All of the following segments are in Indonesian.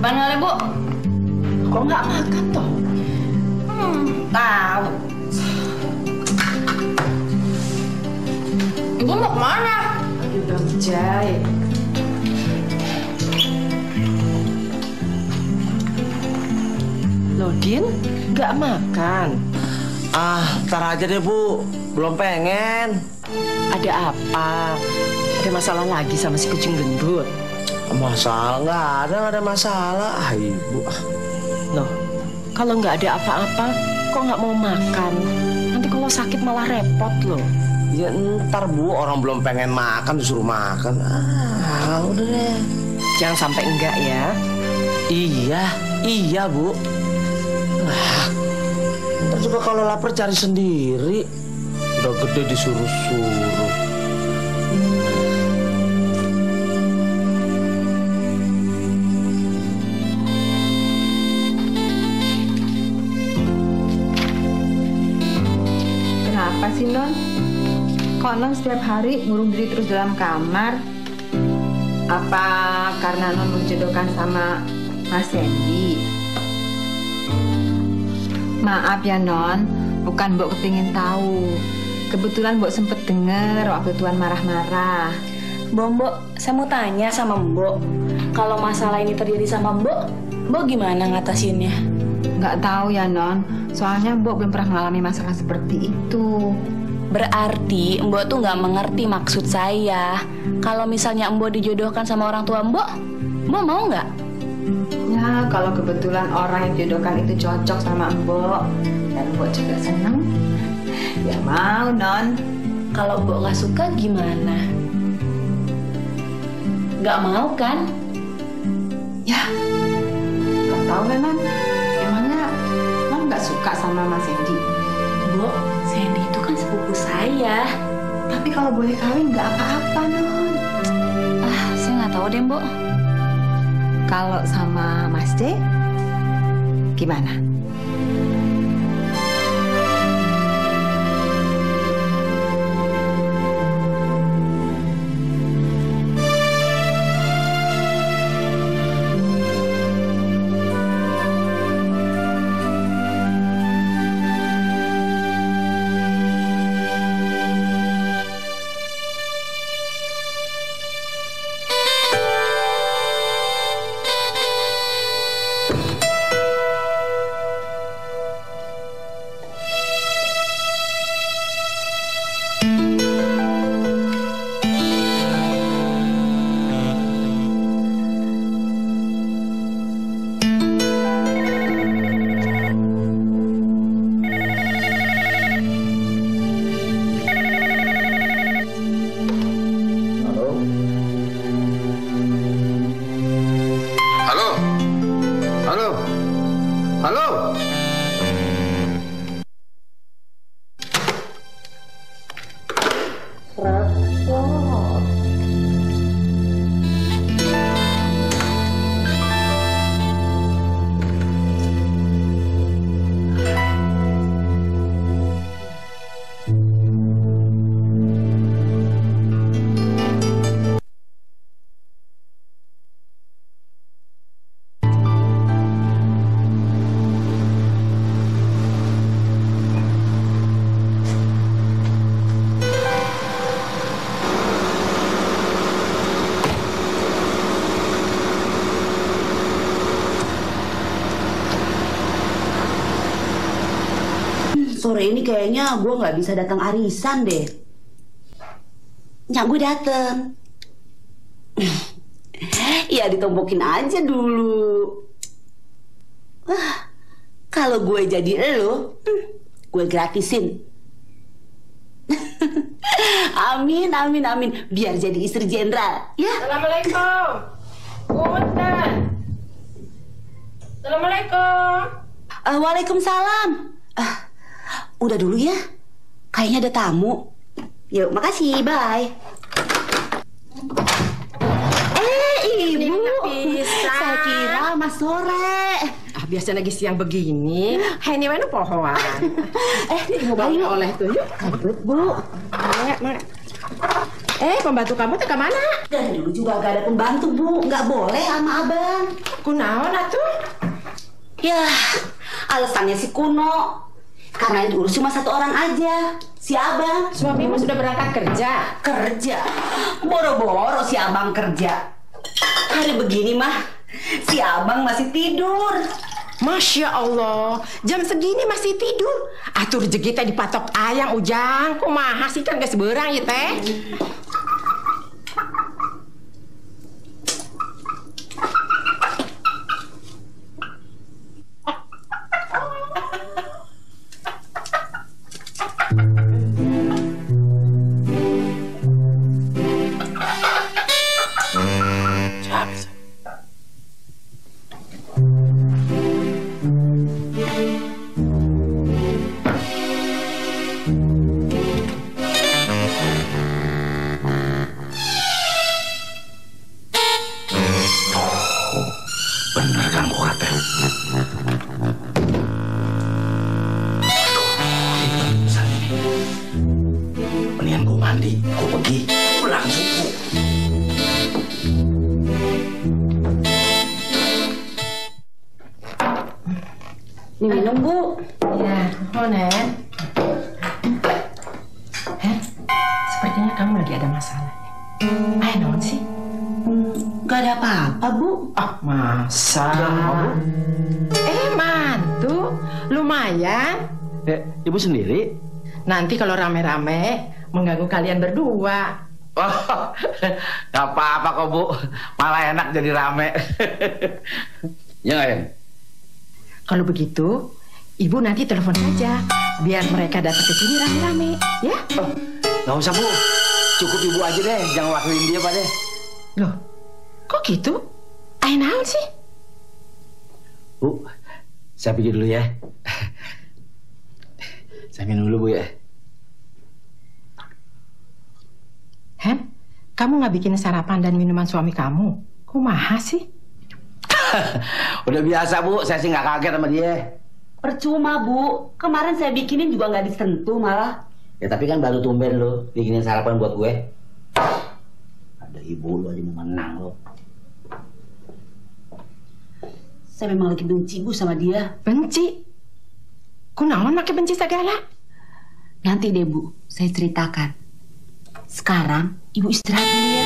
Gimana Le, Bu? Kok nggak makan toh? Tahu. Ibu mau kemana? Lagi berjai. Lodin, nggak makan. Ntar aja deh Bu, belum pengen. Ada apa? Ada masalah lagi sama si kucing gendut? Masalah nggak ada masalah. Ibu. Loh, kalau nggak ada apa-apa, kok nggak mau makan? Nanti kalau sakit malah repot loh. Ya ntar Bu, orang belum pengen makan disuruh makan. Udah deh. Jangan sampai enggak ya. Iya Bu. Ntar juga kalau lapar cari sendiri. Udah gede disuruh-suruh. Kenapa sih Non? Kok Non setiap hari ngurung diri terus dalam kamar? Apa karena Non mau jodohkan sama Mas Sandy? Maaf ya Non, bukan Mbok kepingin tahu. Kebetulan Mbok sempet denger waktu Tuan marah-marah. Mbok, saya mau tanya sama Mbok. Kalau masalah ini terjadi sama Mbok gimana ngatasinnya? Nggak tahu ya Non, soalnya Mbok belum pernah mengalami masalah seperti itu. Berarti Mbok tuh nggak mengerti maksud saya. Kalau misalnya Mbok dijodohkan sama orang tua Mbok mau nggak? Ya, kalau kebetulan orang yang dijodohkan itu cocok sama Mbok dan Mbok juga seneng, ya mau Non. Kalau Mbok nggak suka gimana? Nggak mau kan? Ya, nggak tahu lah Non. Emangnya Non nggak suka sama Mas Sandy? Mbok, Sandy itu kan sepupu saya. Tapi kalau boleh kawin nggak apa-apa Non. Saya nggak tahu deh Mbok. Kalau sama Mas D, gimana? Halo? Sore ini kayaknya gue nggak bisa datang arisan deh. Nyak gue dateng. Ya ditompokin aja dulu. Kalau gue jadi lo, gue gratisin. Amin, amin, amin. Biar jadi istri jenderal. Ya. Assalamualaikum. Punten. Assalamualaikum. Waalaikumsalam. Udah dulu ya. Kayaknya ada tamu. Yuk, makasih. Bye. Ibu. Saya kira mas sore. Biasa lagi siang begini. Ini mana pohon. Mau bawa oleh tuh yuk. Kabut, Bu. Mak. Pembantu kamu tuh kemana? Dari dulu juga gak ada pembantu, Bu. Nggak boleh sama abang. Kunaon atuh? Ya, alasannya si Kuno. Karena yang diurus cuma satu orang aja, si abang. Suamimu sudah berangkat kerja? Kerja? Boro-boro si abang kerja. Hari begini mah, si abang masih tidur. Masya Allah, jam segini masih tidur. Atuh rezeki teh dipatok ayam Ujang. Kumaha sih kan geus beurang ieu teh? Bener kan gua kata. Mendingan gua mandi, gua pergi pulang suku. Ini minum, Bu. Iya, Nen. Sepertinya kamu lagi ada masalah. Naon sih? Gak ada apa-apa, Bu. Ah, masa? Mantu, lumayan. Ibu sendiri? Nanti kalau rame-rame mengganggu kalian berdua. Oh, gak apa-apa kok, Bu. Malah enak jadi rame. Ya nggak, Yan? Kalau begitu, ibu nanti telepon saja biar mereka datang ke sini rame-rame, ya? Oh, nggak usah, Bu. Cukup ibu aja deh, jangan wakilin dia, Pak deh. Loh, kok gitu? Naon sih? Bu, saya pergi dulu ya. Saya minum dulu, Bu ya. Hen, kamu nggak bikin sarapan dan minuman suami kamu? Kumaha sih? Udah biasa, Bu. Saya sih nggak kaget sama dia. Percuma, Bu. Kemarin saya bikinin juga nggak disentuh malah. Ya tapi kan baru tumben lo bikinin sarapan buat gue. Ada ibu lo aja mau menang lo. Saya memang lagi benci, Bu, sama dia. Benci? Kunaon make benci segala? Nanti deh, Bu, saya ceritakan. Sekarang, Ibu istirahat dulu ya.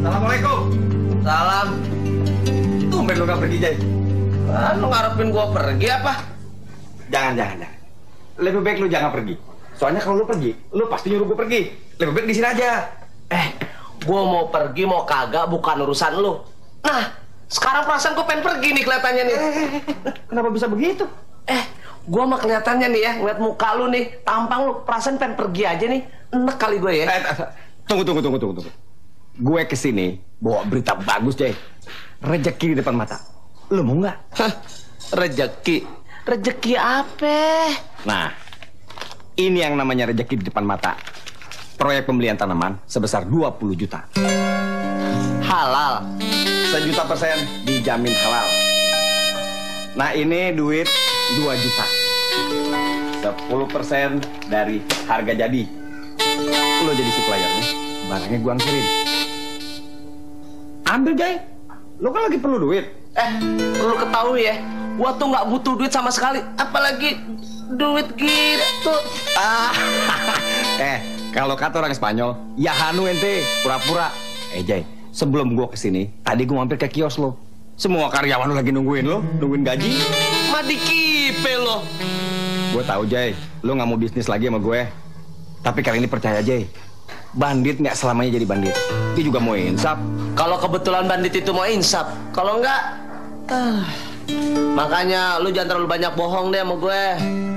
Assalamualaikum. Salam. Tumben lu gak pergi, Jay. Lu ngarepin gua pergi apa? Jangan. Lebih baik lu jangan pergi. Soalnya kalau lu pergi, lu pasti nyuruh gua pergi. Lebih baik di sini aja. Gua mau pergi mau kagak bukan urusan lu. Nah, sekarang perasaan gua pengen pergi nih kelihatannya nih. Kenapa bisa begitu? Gua mah kelihatannya nih ya, ngeliat muka lu nih, tampang lu, perasaan pengen pergi aja nih. Enak kali gue ya. Tunggu. Gue kesini bawa berita bagus, Jay. Rezeki di depan mata. Lu mau nggak? Rezeki apa? Nah, ini yang namanya rezeki di depan mata. Proyek pembelian tanaman sebesar 20 juta. Halal. 100% dijamin halal. Nah, ini duit 2 juta. 10% dari harga jadi. Lo jadi suppliernya, barangnya gua angkirin. Ambil, Jay. Lo kan lagi perlu duit. Perlu ketahui ya, gua tuh nggak butuh duit sama sekali, apalagi duit gitu. Kalau kata orang Spanyol, ya hanu ente, pura-pura. Jay, sebelum gua kesini, tadi gua mampir ke kios lo. Semua karyawan lo lagi nungguin lo, nungguin gaji. Madi kipe lo. Gue tahu, Jay, lo nggak mau bisnis lagi sama gue. Tapi kali ini percaya, Jay, bandit nggak selamanya jadi bandit. Dia juga mau insaf. Kalau kebetulan bandit itu mau insaf, kalau enggak, makanya lu jangan terlalu banyak bohong deh sama gue.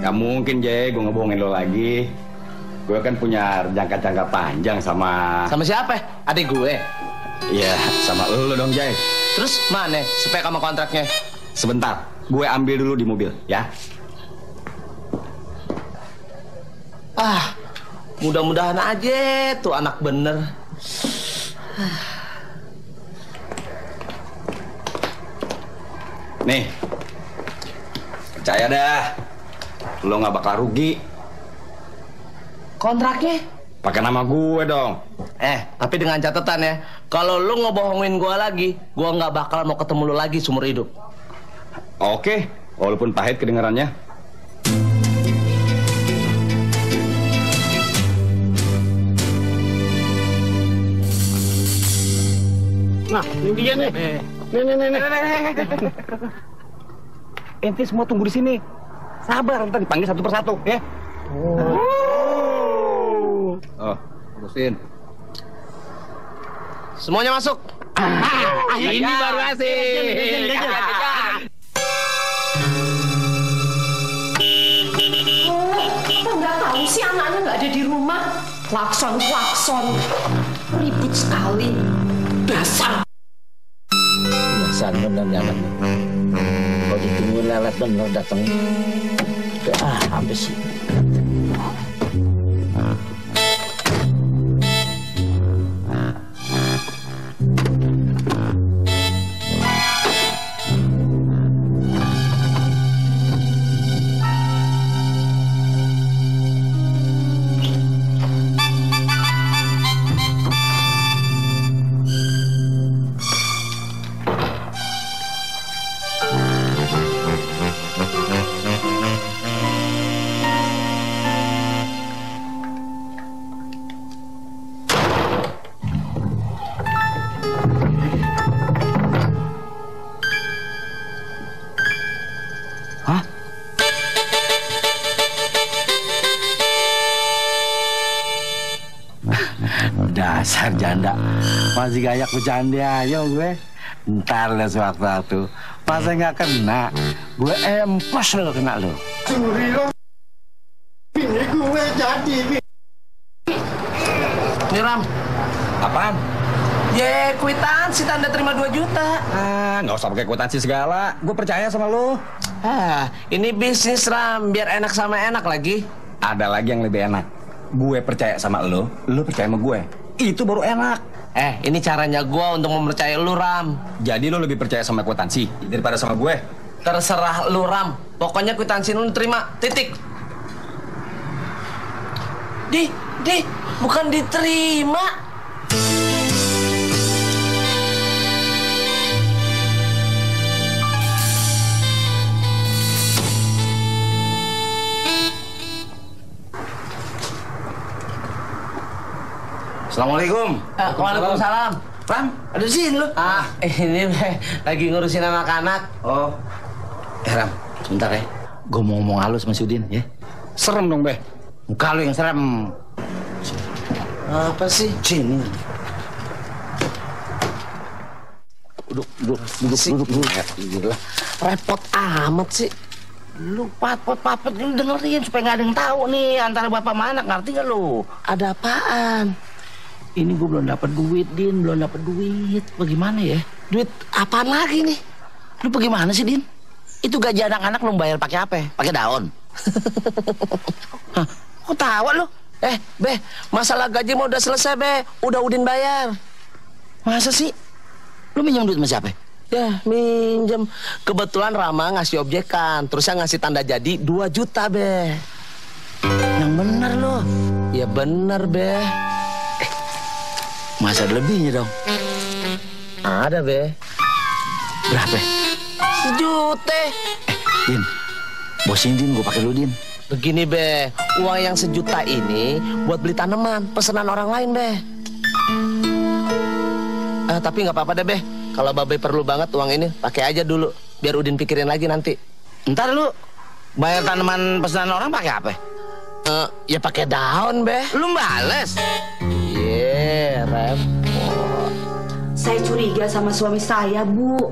Gak mungkin, Jay, gue ngebohongin lo lagi. Gue kan punya jangka panjang sama... Sama siapa? Adik gue. Iya, sama lo dong, Jay. Terus mana spek sama kontraknya? Sebentar, gue ambil dulu di mobil, ya. Ah, mudah-mudahan aja tuh anak bener. Nih, percaya dah, lo nggak bakal rugi. Kontraknya? Pakai nama gue dong. Tapi dengan catatan ya, kalau lu ngebohongin gue lagi, gue nggak bakal mau ketemu lu lagi seumur hidup. Oke, walaupun pahit kedengarannya. Nah, ini dia nih. Nih. Ente semua tunggu di sini. Sabar, ntar dipanggil satu persatu, ya. Oh, urusin. Semuanya masuk. Ini baru asik. Kok nggak tahu sih anaknya nggak ada di rumah? Klakson, ribut sekali. Dasar. Biasaan bener nih anaknya. Kalau ditungguin lelet bener datang. Habis sih. Dasar janda, masih gayak bercanda aja gue. Ntar lah sewaktu-waktu, pas nggak kena, gue empos lo kena lo. Curi lo, bini gue jadi. Nih Ram. Apaan? Ye, kwitansi tanda terima 2 juta. Nggak usah pakai kwitansi segala. Gue percaya sama lo. Ini bisnis Ram, biar enak sama enak lagi. Ada lagi yang lebih enak. Gue percaya sama lo percaya sama gue. Itu baru enak. Ini caranya gue untuk mempercayai lu, Ram. Jadi lo lebih percaya sama kwitansi daripada sama gue? Terserah lu, Ram. Pokoknya kwitansi lu terima, titik. Bukan diterima. Assalamualaikum. Waalaikumsalam. Ram, ada di sini lo? Ini lagi ngurusin anak-anak. Oh. Ram, sebentar ya. Gue mau ngomong halus sama si Udin, ya. Serem dong, Be. Muka lu yang serem. Apa sih? Sini. Duduk. Gila. Repot amat sih. Lu papet lu dengerin supaya nggak ada yang tahu nih antara bapak sama anak, ngerti gak lu? Ada apaan? Ini gue belum dapat duit, Din. Bagaimana ya? Duit apaan lagi nih? Lu bagaimana sih, Din? Itu gaji anak-anak lu bayar pakai apa? Pakai daun. Hah, kok tawa lu? Be, masalah gaji mau udah selesai, Be. Udah Udin bayar. Masa sih? Lu minjem duit sama siapa? Ya, minjem. Kebetulan Rama ngasih objekan, terusnya ngasih tanda jadi 2 juta, Be. Yang bener lu. Ya bener, Be. Masa ada lebihnya dong? Ada, Be. Berapa? 1 juta. Din, bosin Din, gue pakai lu, Din. Begini, Be. Uang yang 1 juta ini buat beli tanaman, pesanan orang lain, Be. Tapi nggak apa-apa deh, Be. Kalau Babe perlu banget uang ini, pakai aja dulu. Biar Udin pikirin lagi nanti. Ntar lu bayar tanaman pesanan orang pakai apa? Ya pakai daun, Be. Lu bales? Repot. Saya curiga sama suami saya, Bu.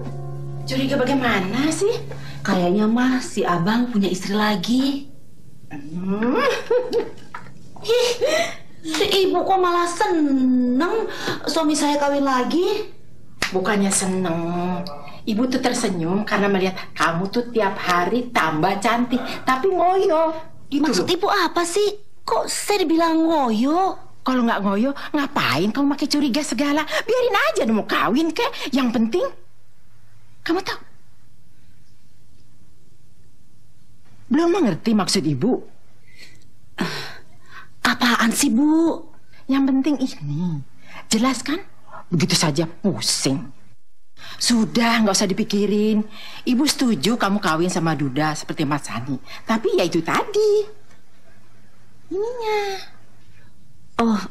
Curiga bagaimana sih? Kayaknya mah si Abang punya istri lagi. Si ibu kok malah seneng suami saya kawin lagi? bukannya seneng. Ibu tuh tersenyum karena melihat kamu tuh tiap hari tambah cantik, tapi ngoyo. Gitu Maksud loh. ibu apa sih? Kok saya dibilang ngoyo? Kalau nggak ngoyo, ngapain kamu pakai curiga segala? Biarin aja mau kawin kek. Yang penting, kamu tahu. Belum mengerti maksud ibu. Apaan sih, Bu? Yang penting ini. Jelas kan? Begitu saja pusing. Sudah, nggak usah dipikirin. Ibu setuju kamu kawin sama Duda seperti Mas Sani. Tapi ya itu tadi. Ininya. Oh,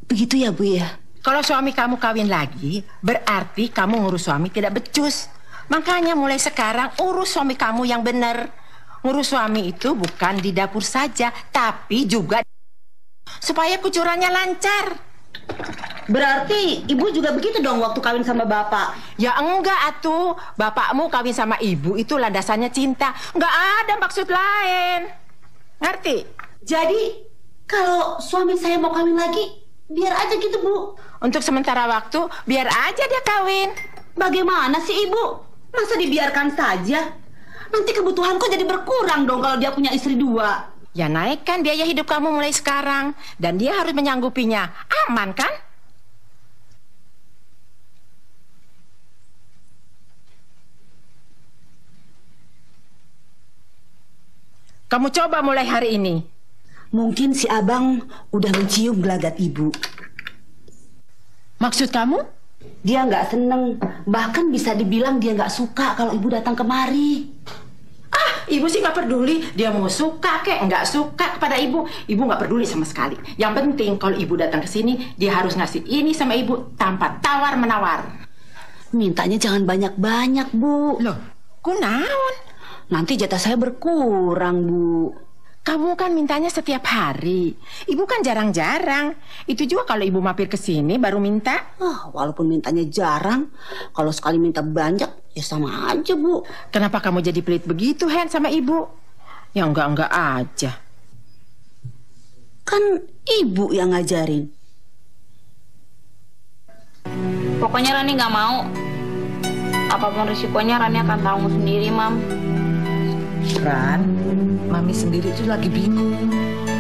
begitu ya, Bu ya? Kalau suami kamu kawin lagi, berarti kamu ngurus suami tidak becus. Makanya mulai sekarang urus suami kamu yang benar. Ngurus suami itu bukan di dapur saja, tapi juga supaya kucurannya lancar. Berarti ibu juga begitu dong waktu kawin sama bapak? Ya enggak atuh, bapakmu kawin sama ibu itu landasannya cinta. Enggak ada maksud lain. Ngerti? Jadi, kalau suami saya mau kawin lagi, biar aja gitu, Bu. Untuk sementara waktu, biar aja dia kawin. Bagaimana sih, Ibu? Masa dibiarkan saja? Nanti kebutuhanku jadi berkurang dong kalau dia punya istri 2. Ya naikkan biaya hidup kamu mulai sekarang. Dan dia harus menyanggupinya. Aman kan? Kamu coba mulai hari ini. Mungkin si abang udah mencium gelagat ibu. Maksud kamu? Dia nggak seneng. Bahkan bisa dibilang dia nggak suka kalau ibu datang kemari. Ah, ibu sih nggak peduli. Dia mau suka kek, nggak suka kepada ibu. Ibu nggak peduli sama sekali. Yang penting kalau ibu datang ke sini, dia harus ngasih ini sama ibu tanpa tawar-menawar. Mintanya jangan banyak-banyak, Bu. Loh, kunaon? Nanti jatah saya berkurang, Bu. Kamu kan mintanya setiap hari. Ibu kan jarang-jarang. Itu juga kalau ibu mampir ke sini baru minta. Walaupun mintanya jarang, kalau sekali minta banyak, ya sama aja, Bu. Kenapa kamu jadi pelit begitu, Hen, sama ibu? Ya enggak aja. Kan ibu yang ngajarin. Pokoknya Rani nggak mau. Apapun risikonya Rani akan tanggung sendiri, Mam. Ran, Mami sendiri tuh lagi bingung.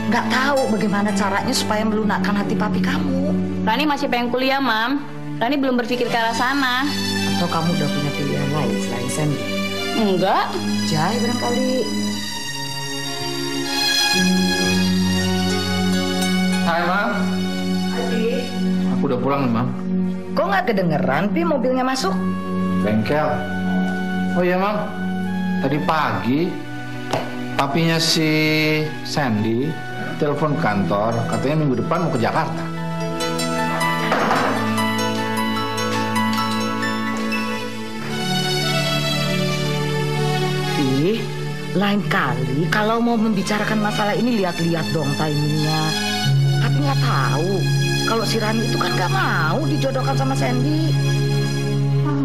Nggak tahu bagaimana caranya supaya melunakkan hati papi kamu. Rani masih pengen kuliah, Mam. Rani belum berpikir ke arah sana. Atau kamu udah punya pilihan lain selain Sandy? Enggak. Jai barangkali. Hai, Mam. Adik. Aku udah pulang nih, Mam. Kok nggak kedengeran, Pi, mobilnya masuk? Bengkel. Oh iya, Mam. Tadi pagi, papinya si Sandy telepon kantor, katanya minggu depan mau ke Jakarta. Pi, lain kali kalau mau membicarakan masalah ini lihat-lihat dong timingnya. Tapi nggak tahu, kalau si Rani itu kan nggak mau dijodohkan sama Sandy.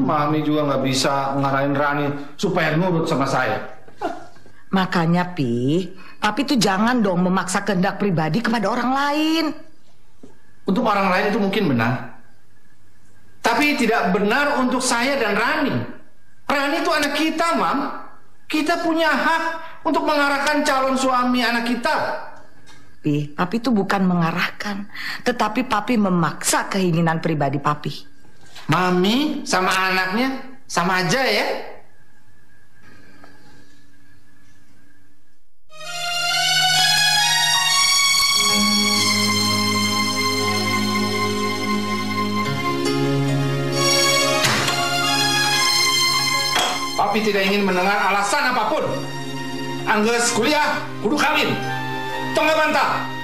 Mami juga nggak bisa ngarahin Rani supaya nurut sama saya. Makanya, Pi, papi tuh jangan dong memaksa kehendak pribadi kepada orang lain. Untuk orang lain itu mungkin benar. Tapi tidak benar untuk saya dan Rani. Rani itu anak kita, Mam. Kita punya hak untuk mengarahkan calon suami anak kita. Pi, papi tuh bukan mengarahkan, tetapi papi memaksa keinginan pribadi papi. Mami sama anaknya sama aja ya. Papi tidak ingin mendengar alasan apapun. Angges kuliah, kudu kawin. Tong nggak bantah.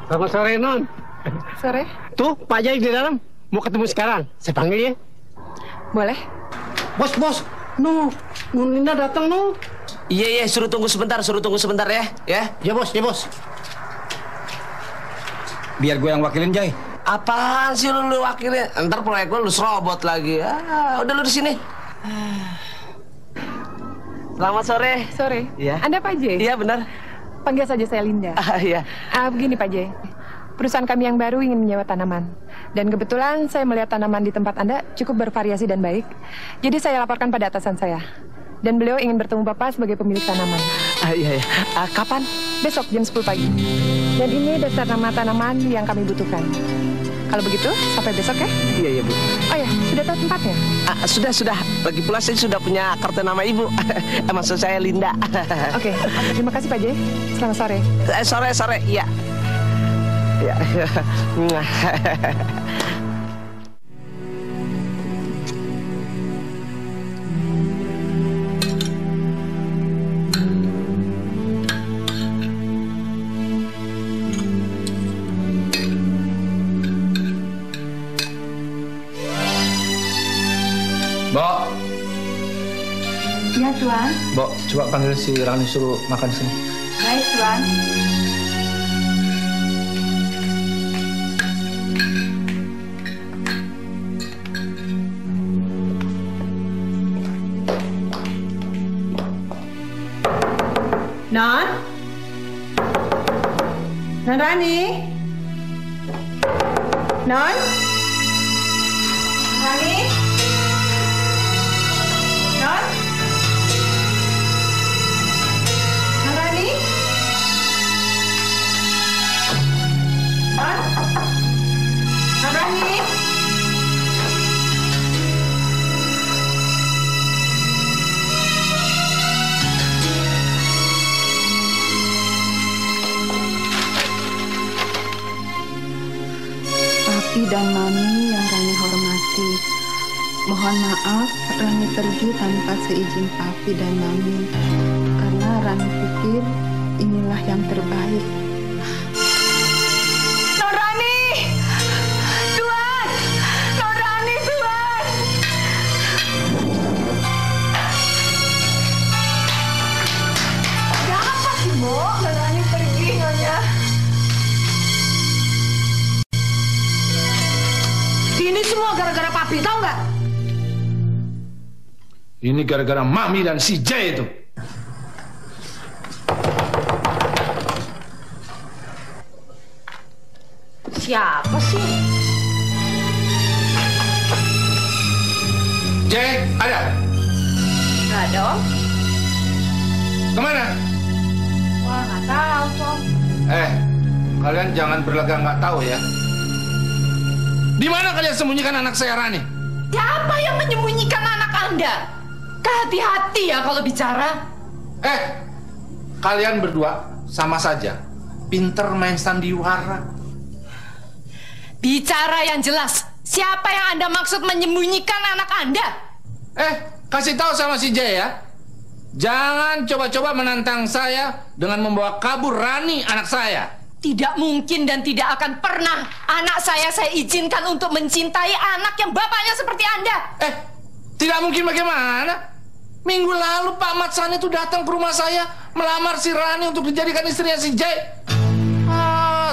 Selamat sore, Non. Sore. Tuh, Pak Jai di dalam. Mau ketemu sekarang. Saya panggil ya. Boleh. Bos. Nu Nina datang, Nu. Iya, suruh tunggu sebentar ya. Ya, Bos. Biar gue yang wakilin, Jai. Apaan sih lu wakilin? Ntar proyek lu serobot lagi. Udah lu di sini. Selamat sore. Sore. Iya. Anda Pak J? Iya, benar. Panggil saja saya Linda. Iya. Begini Pak J. Perusahaan kami yang baru ingin menyewa tanaman. Dan kebetulan saya melihat tanaman di tempat Anda cukup bervariasi dan baik. Jadi saya laporkan pada atasan saya. Dan beliau ingin bertemu Bapak sebagai pemilik tanaman. Iya. Kapan? Besok jam 10 pagi. Dan ini daftar nama tanaman yang kami butuhkan. Kalau begitu, sampai besok ya? Iya, Bu. Oh ya, sudah tahu tempatnya? Sudah. Lagi pula saya sudah punya kartu nama Ibu. Maksud saya Linda. Oke, terima kasih Pak J. Selamat sore. Sore, iya. Ya. Mbok. Ya, Tuan. Mbok, coba panggil si Rani suruh makan di sini. Baik, Tuan. Non? Non Rani? Non? Rani? Non? Non Rani? Non? Non Rani? Papi dan Mami yang Rani hormati, mohon maaf Rani pergi tanpa seizin Papi dan Mami, karena Rani pikir inilah yang terbaik. Non Rani! Tuan! Non Rani, Tuan! Ada apa sih, Mo? Non Rani pergi, Nyonya. Ini semua gara-gara Papi, tahu nggak? Ini gara-gara Mami dan si Jay itu. Siapa sih? Jay, ada? Nggak ada, Om. Kemana? Wah, nggak tahu, Om. Kalian jangan berlagak nggak tahu ya. Di mana kalian sembunyikan anak saya Rani? Siapa yang menyembunyikan anak Anda? Hati-hati ya kalau bicara. Kalian berdua sama saja pinter main sandiwara. Bicara yang jelas. Siapa yang Anda maksud menyembunyikan anak Anda? Kasih tahu sama si Jay ya. Jangan coba-coba menantang saya dengan membawa kabur Rani, anak saya. Tidak mungkin dan tidak akan pernah anak saya izinkan untuk mencintai anak yang bapaknya seperti Anda. Tidak mungkin bagaimana? Minggu lalu Pak Matsan itu datang ke rumah saya melamar si Rani untuk dijadikan istrinya si Jay.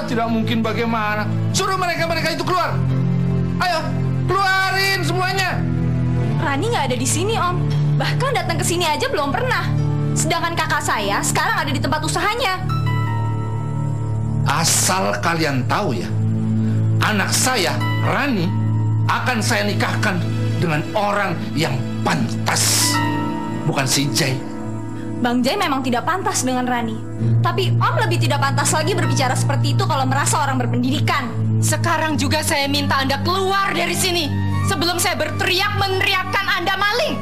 Tidak mungkin bagaimana? Suruh mereka itu keluar. Ayo, keluarin semuanya. Rani nggak ada di sini, Om. Bahkan datang ke sini aja belum pernah. Sedangkan kakak saya sekarang ada di tempat usahanya. Asal kalian tahu ya, anak saya, Rani, akan saya nikahkan dengan orang yang pantas. Bukan si Jay. Bang Jay memang tidak pantas dengan Rani. Tapi Om lebih tidak pantas lagi berbicara seperti itu kalau merasa orang berpendidikan. Sekarang juga saya minta Anda keluar dari sini sebelum saya berteriak meneriakkan Anda maling.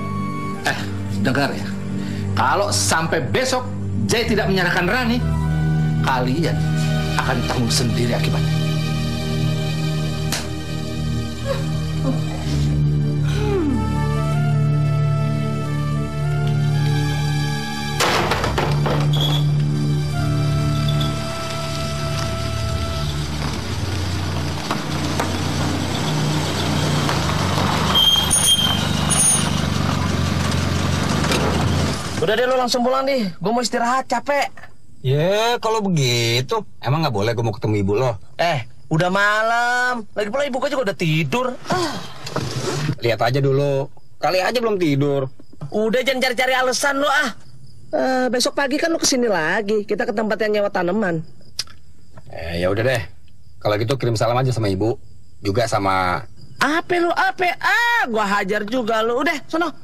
Dengar ya. Kalau sampai besok Jay tidak menyerahkan Rani, kalian akan tanggung sendiri akibatnya. Udah deh, lo langsung pulang deh. Gue mau istirahat, capek. Ya, kalau begitu, emang nggak boleh gue mau ketemu ibu lo? Udah malam. Lagi pula ibu gue juga udah tidur. Lihat aja dulu. Kali aja belum tidur. Udah, jangan cari-cari alasan lo besok pagi kan lo kesini lagi. Kita ke tempat yang nyewa tanaman. Ya udah deh. Kalau gitu kirim salam aja sama ibu. Juga sama... Apa? Gua hajar juga lo. Udah, sono.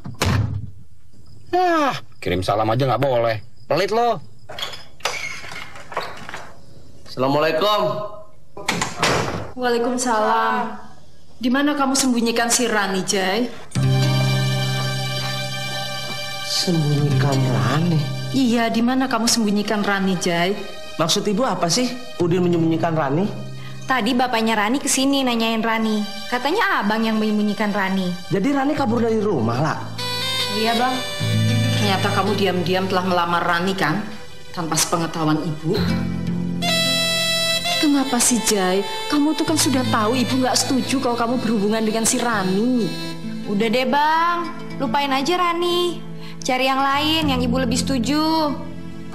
Kirim salam aja nggak boleh. Pelit lo. Assalamualaikum. Waalaikumsalam. Di mana kamu sembunyikan si Rani, Jay? Sembunyikan Rani? Iya, di mana kamu sembunyikan Rani, Jay? Maksud ibu apa sih? Udin menyembunyikan Rani? Tadi bapaknya Rani kesini nanyain Rani. Katanya abang yang menyembunyikan Rani. Jadi Rani kabur dari rumah, lah? Iya, Bang. Ternyata kamu diam-diam telah melamar Rani, kan? Tanpa sepengetahuan ibu. Kenapa sih, Jay? Kamu tuh kan sudah tahu ibu nggak setuju kalau kamu berhubungan dengan si Rani. Udah deh, Bang. Lupain aja Rani. Cari yang lain yang ibu lebih setuju.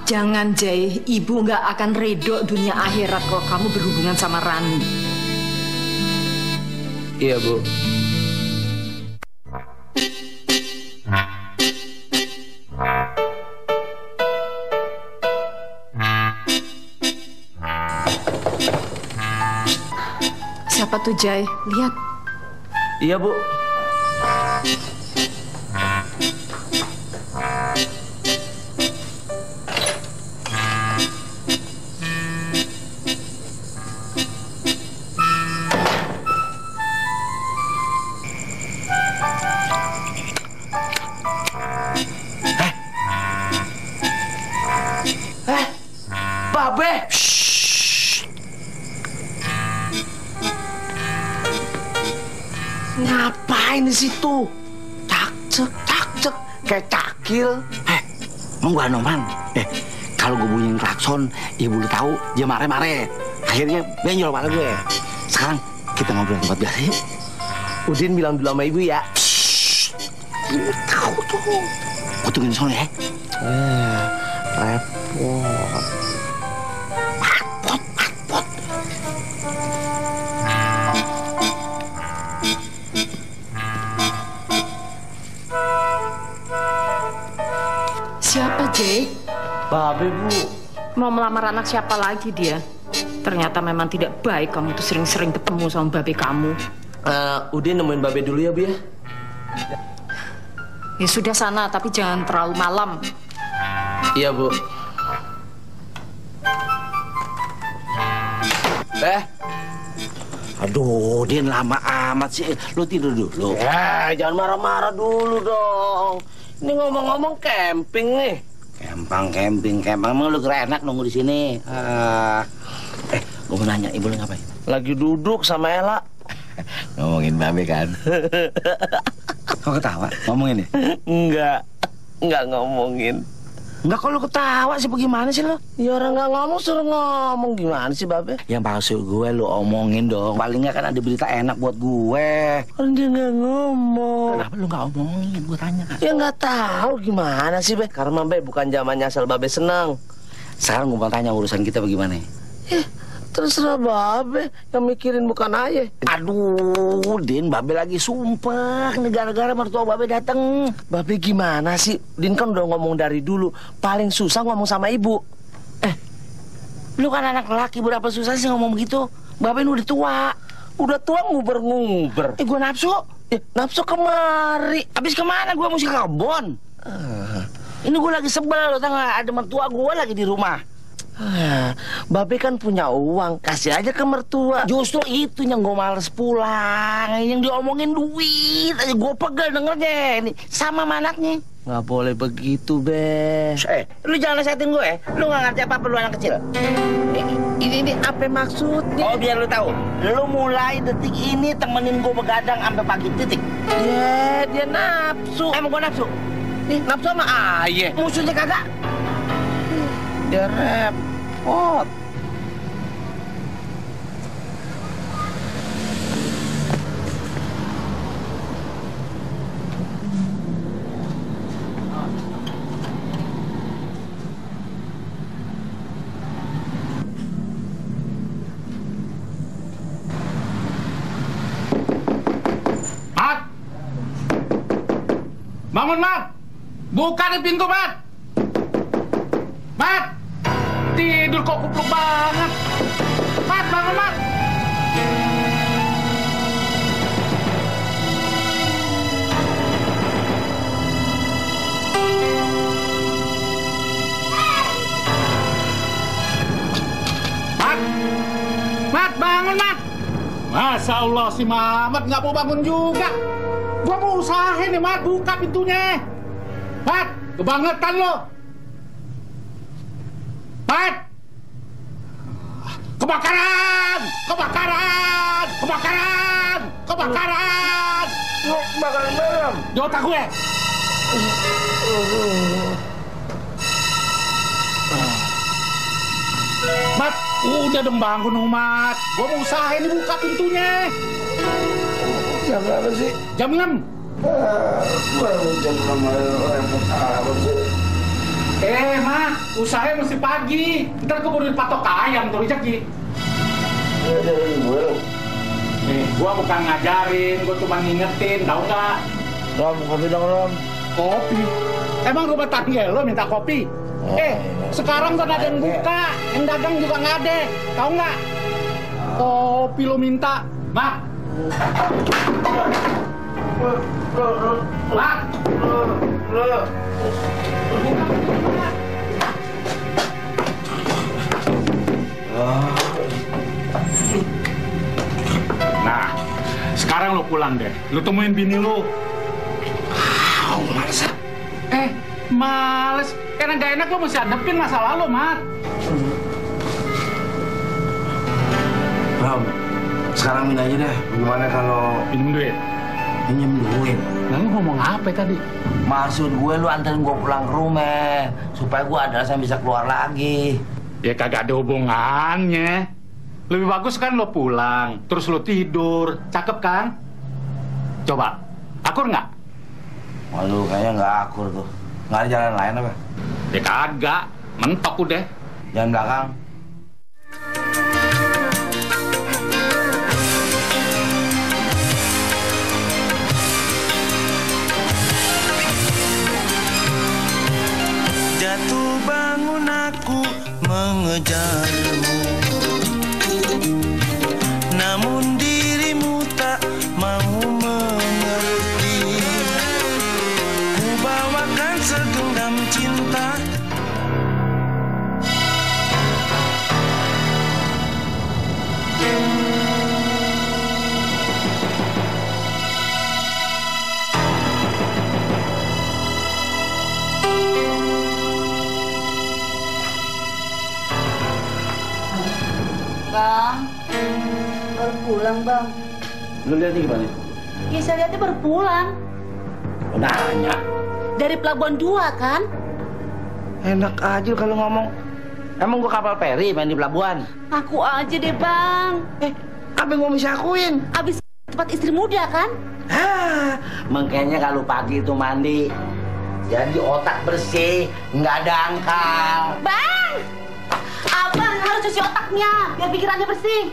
Jangan, Jay. Ibu nggak akan redo dunia akhirat kalau kamu berhubungan sama Rani. Iya, Bu. Siapa tuh, Jay? Lihat. Iya, Bu. Babe. Ngapain di situ? Cak cek kayak cakil. Mau gua noman? Kalau gue bunyiin klakson, ibu lu tahu dia mare-mare. Akhirnya benjol kepala gue. Sekarang kita ngobrol tempat biasa yuk. Udin bilang dulu sama ibu ya. Ibu tahu tuh. Gue tungguin sono ya. Repot. Siapa, Jay? Babe, Bu. Mau melamar anak siapa lagi dia? Ternyata memang tidak baik kamu tuh sering-sering ketemu sama babe kamu. Udin nemuin babe dulu ya, Bu ya. Ya sudah sana, tapi jangan terlalu malam. Iya, Bu. Aduh, Din lama amat sih. Lu tidur dulu. Ya, jangan marah-marah dulu dong. Ini ngomong-ngomong camping nih. Camping. Emang lu kira enak nunggu di sini? Gue mau nanya, ibu lu ngapain? Lagi duduk sama Ella. Ngomongin babe kan. Kok ketawa? Ngomongin ya? Enggak ngomongin. Enggak, kalau ketawa sih bagaimana sih lo? Ya orang nggak ngomong suruh ngomong, gimana sih babe? Yang maksud gue lo omongin dong. Paling nggak kan ada berita enak buat gue. Kan dia nggak ngomong. Kenapa lo nggak omongin? Gue tanya kan. Ya nggak tahu gimana sih be. Karena be bukan zamannya asal babe senang. Sekarang gue mau tanya urusan kita bagaimana? Terserah babe, yang mikirin bukan ayah. Aduh, Din, babe lagi sumpah gara-gara mertua babe dateng. Babe gimana sih? Din kan udah ngomong dari dulu, paling susah ngomong sama ibu. Lu kan anak laki, berapa susah sih ngomong begitu? Babe udah tua. Udah tua nguber-nguber. Gue nafsu. Nafsu kemari. Habis kemana gue mesti ke kebon? Ini gue lagi sebel, lo tau gak? Ada mertua gue lagi di rumah. Babe kan punya uang, kasih aja ke mertua. Justru itu yang gue males pulang. Yang diomongin duit aja gue pegel dengernya. Ini sama anaknya. Nggak boleh begitu, Be. Lu jangan nasehatin gue. Lu nggak ngerti apa-apa, lu anak kecil. Ini apa maksudnya? Oh, biar lu tahu. Lu mulai detik ini temenin gue begadang sampai pagi, titik. Ya, dia nafsu. Emang gue nafsu? Nafsu sama ayah. Musuhnya kagak. Dia repot. Mat! Bangun, Mat! Buka nih pintu, Mat! Mat! Tidur kok kupluk banget. Mat, bangun, Mat! Mat! Mat, bangun, Mat! Masya Allah, si Mamat nggak mau bangun juga. Gua mau usahain nih, Mat, buka pintunya. Mat, kebangetan lo. Mat! Kebakaran! Kebakaran! Kebakaran! Kebakaran! Kebakaran belum? Di otak gue. Mat, udah dong bangun dong, Mat. Gue mau usahain buka pintunya. Jam berapa sih? Jam 6. Jam 6 repot apa sih? Mat, usahanya mesti pagi. Ntar keburu dipatok ayam tuh rezeki. Ngajarin gue. Nih, gua bukan ngajarin, gua cuma ngingetin, tahu nggak? Rom, kopi dong, Rom. Kopi? Emang rumah tangga lo minta kopi? Sekarang kan ada yang buka, yang dagang juga nggak ada, tahu nggak? Kopi lo minta, Mak. Mak. Nah, sekarang lo pulang deh. Lo temuin bini lo. Males. Males. Karena gak enak lo mesti hadepin masa lalu, Mat. Rom, sekarang minta aja deh. Bagaimana kalau pinjem duit? Pinjem duit. Lalu ngomong apa tadi? Maksud gue lu anterin gue pulang ke rumah supaya gue ada alasan bisa keluar lagi. Ya kagak ada hubungannya. Lebih bagus kan lo pulang, terus lo tidur. Cakep kan? Coba, akur nggak? Waduh, kayaknya nggak akur tuh. Nggak ada jalan lain apa? Ya kagak, mentok udah. Jalan belakang. Jatuh bangun aku mengejarmu, namun dirimu tak mau mengerti. Ku bawakan segenggam cinta. Bang, baru pulang, Bang. Lu lihatnya gimana? Ya saya lihatnya baru pulang. Nanya. Dari Pelabuhan 2 kan? Enak aja kalau ngomong. Emang gua kapal feri main di pelabuhan? Aku aja deh bang. Apa yang gua bisa akuin? Abis tempat istri muda kan? Makanya kalau pagi itu mandi, jadi otak bersih, nggak dangkal. Bang! Abang harus cuci otaknya, biar pikirannya bersih.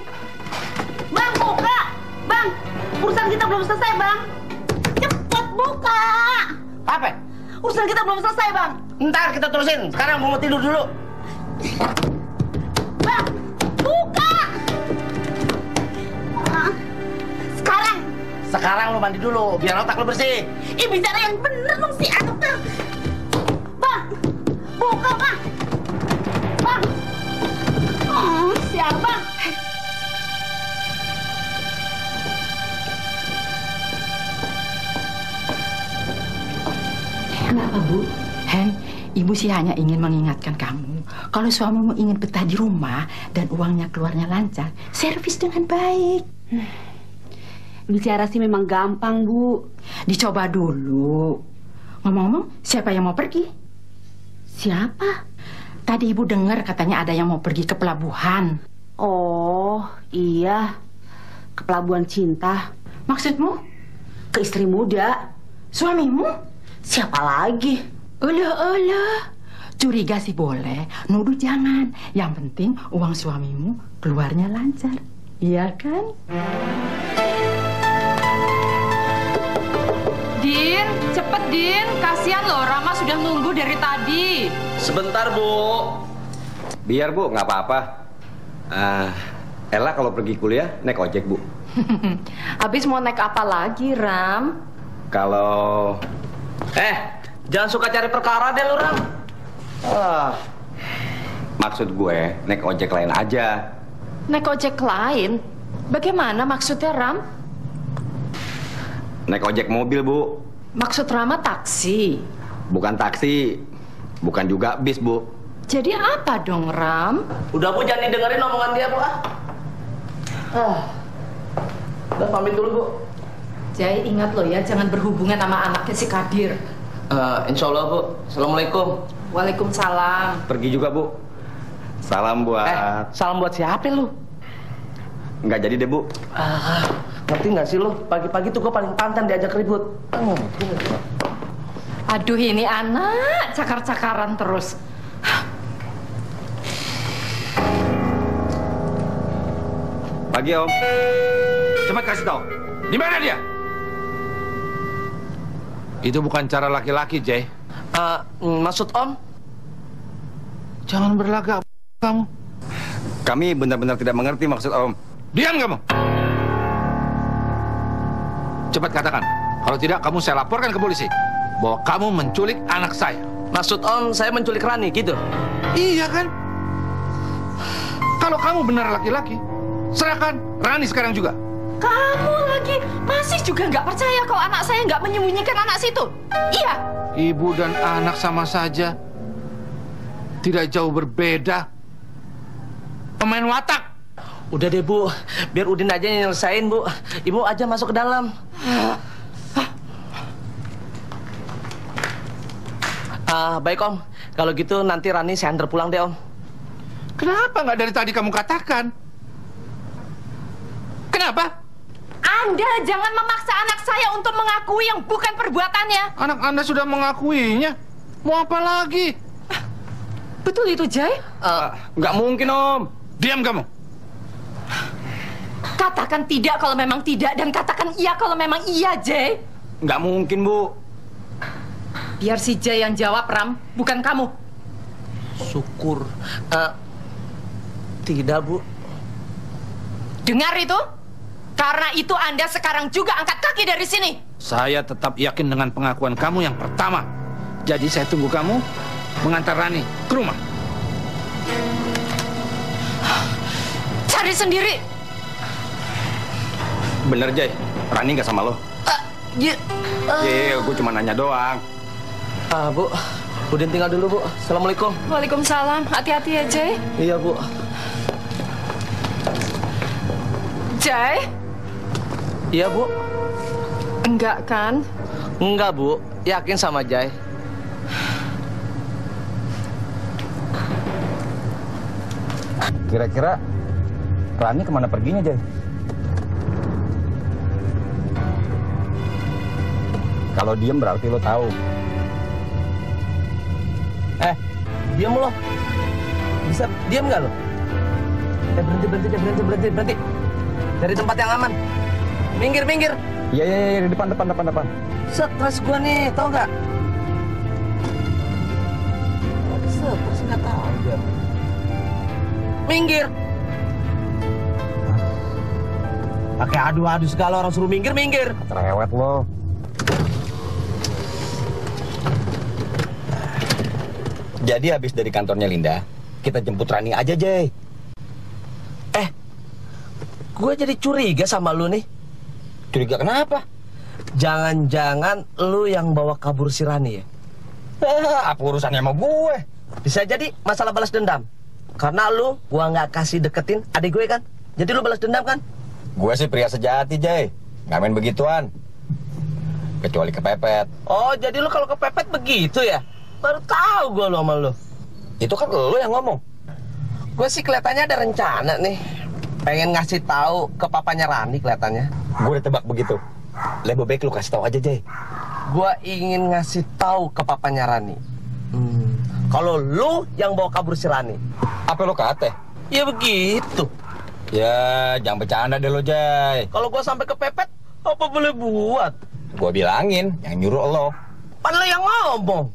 Bang, buka! Bang, urusan kita belum selesai, Bang. Cepat buka! Apa? Urusan kita belum selesai, Bang. Ntar kita terusin, sekarang gua mau tidur dulu. Bang, buka! Sekarang! Sekarang lu mandi dulu, biar otak lu bersih. Bicara yang bener dong si dokter. Bang, buka bang. Bang. Oh, siapa? Kenapa Bu? Hen, Ibu sih hanya ingin mengingatkan kamu, kalau suamimu ingin betah di rumah dan uangnya keluarnya lancar, servis dengan baik. Bicara sih memang gampang, Bu. Dicoba dulu. Ngomong-ngomong, siapa yang mau pergi? Siapa? Tadi Ibu dengar katanya ada yang mau pergi ke pelabuhan. Oh, iya. Ke Pelabuhan Cinta. Maksudmu? Ke istri muda. Suamimu? Siapa lagi? Olah. Curiga sih boleh, nuduh jangan. Yang penting uang suamimu keluarnya lancar. Iya kan? Din, cepet Din. Kasihan loh, Rama sudah nunggu dari tadi. Sebentar, Bu. Biar, Bu, nggak apa-apa. Ella kalau pergi kuliah naik ojek, Bu. Habis mau naik apa lagi, Ram? Kalau... jangan suka cari perkara deh lu, Ram. Maksud gue naik ojek lain aja. Naik ojek lain? Bagaimana maksudnya, Ram? Naik ojek mobil, Bu. Maksud Rama taksi? Bukan taksi, bukan juga bis, Bu. Jadi apa dong, Ram? Udah, Bu, jangan didengerin omongan dia, Bu. Udah pamit dulu, Bu. Jai, ingat loh ya, jangan berhubungan sama anaknya si Kadir. Insya Allah, Bu. Assalamualaikum. Waalaikumsalam. Pergi juga, Bu. Salam buat... Salam buat siapa lu? Nggak jadi deh, Bu. Ngerti nggak sih lu? Pagi-pagi tuh gue paling pantan diajak ribut. Aduh, ini anak cakar-cakaran terus. Pagi, Om. Cepat kasih tahu. Di mana dia? Itu bukan cara laki-laki, Jay. Maksud Om? Jangan berlagak, kamu. Kami benar-benar tidak mengerti maksud Om. Diam kamu! Cepat katakan. Kalau tidak, kamu saya laporkan ke polisi bahwa kamu menculik anak saya. Maksud Om, saya menculik Rani, gitu? Iya kan? Kalau kamu benar laki-laki, serahkan Rani sekarang juga. Kamu lagi masih juga nggak percaya kalau anak saya nggak menyembunyikan anak situ? Iya. Ibu dan anak sama saja, tidak jauh berbeda. Pemain watak. Udah deh, Bu, biar Udin aja yang nyelesain, Bu. Ibu aja masuk ke dalam. Baik, Om. Kalau gitu nanti Rani saya antar pulang deh, Om. Kenapa nggak dari tadi kamu katakan? Kenapa? Anda jangan memaksa anak saya untuk mengakui yang bukan perbuatannya. Anak Anda sudah mengakuinya. Mau apa lagi? Betul itu, Jay? Nggak mungkin, Om. Diam kamu. Katakan tidak kalau memang tidak, dan katakan iya kalau memang iya, Jay. Nggak mungkin, Bu. Biar si Jay yang jawab, Ram, bukan kamu. Syukur. Tidak, Bu. Dengar itu? Karena itu Anda sekarang juga angkat kaki dari sini. Saya tetap yakin dengan pengakuan kamu yang pertama. Jadi saya tunggu kamu mengantar Rani ke rumah. Cari sendiri. Bener, Jay. Rani nggak sama lo? Iya, gue cuma nanya doang. Bu, Udin tinggal dulu, Bu. Assalamualaikum. Waalaikumsalam. Hati-hati ya, Jay. Iya, Bu. Jay? Iya, Bu. Enggak kan? Enggak, Bu. Yakin sama Jai. Kira-kira Rani kemana perginya, Jay? Kalau diem berarti lo tahu. Diam lo. Bisa diam nggak lo? Berhenti. Dari tempat yang aman. Minggir. Iya, di depan. Stres gua nih, tau nggak? Stres nggak tahu aja. Minggir. Pakai adu-adu segala, orang suruh minggir. Cerewet lo. Jadi habis dari kantornya Linda, kita jemput Rani aja, Jay. Gue jadi curiga sama lu nih. Curiga kenapa? Jangan-jangan lu yang bawa kabur si Rani ya? Apa urusannya sama gue? Bisa jadi masalah balas dendam. Karena lu, gua nggak kasih deketin adik gue kan? Jadi lu balas dendam kan? Gue sih pria sejati, Jay. Nggak main begituan. Kecuali kepepet. Oh, jadi lu kalau kepepet begitu ya? Baru tahu gue lu sama lu. Itu kan lu yang ngomong. Gue sih kelihatannya ada rencana nih. Pengen ngasih tahu ke papanya Rani kelihatannya. Gue udah tebak begitu. Lebih baik lu kasih tahu aja, Jay. Gue ingin ngasih tahu ke papanya Rani. Kalau lu yang bawa kabur si Rani. Apa lu kate? Ya begitu. Ya, jangan bercanda deh lo, Jay. Kalau gue sampai kepepet, apa boleh buat? Gue bilangin, yang nyuruh lo. Pan lo yang ngomong.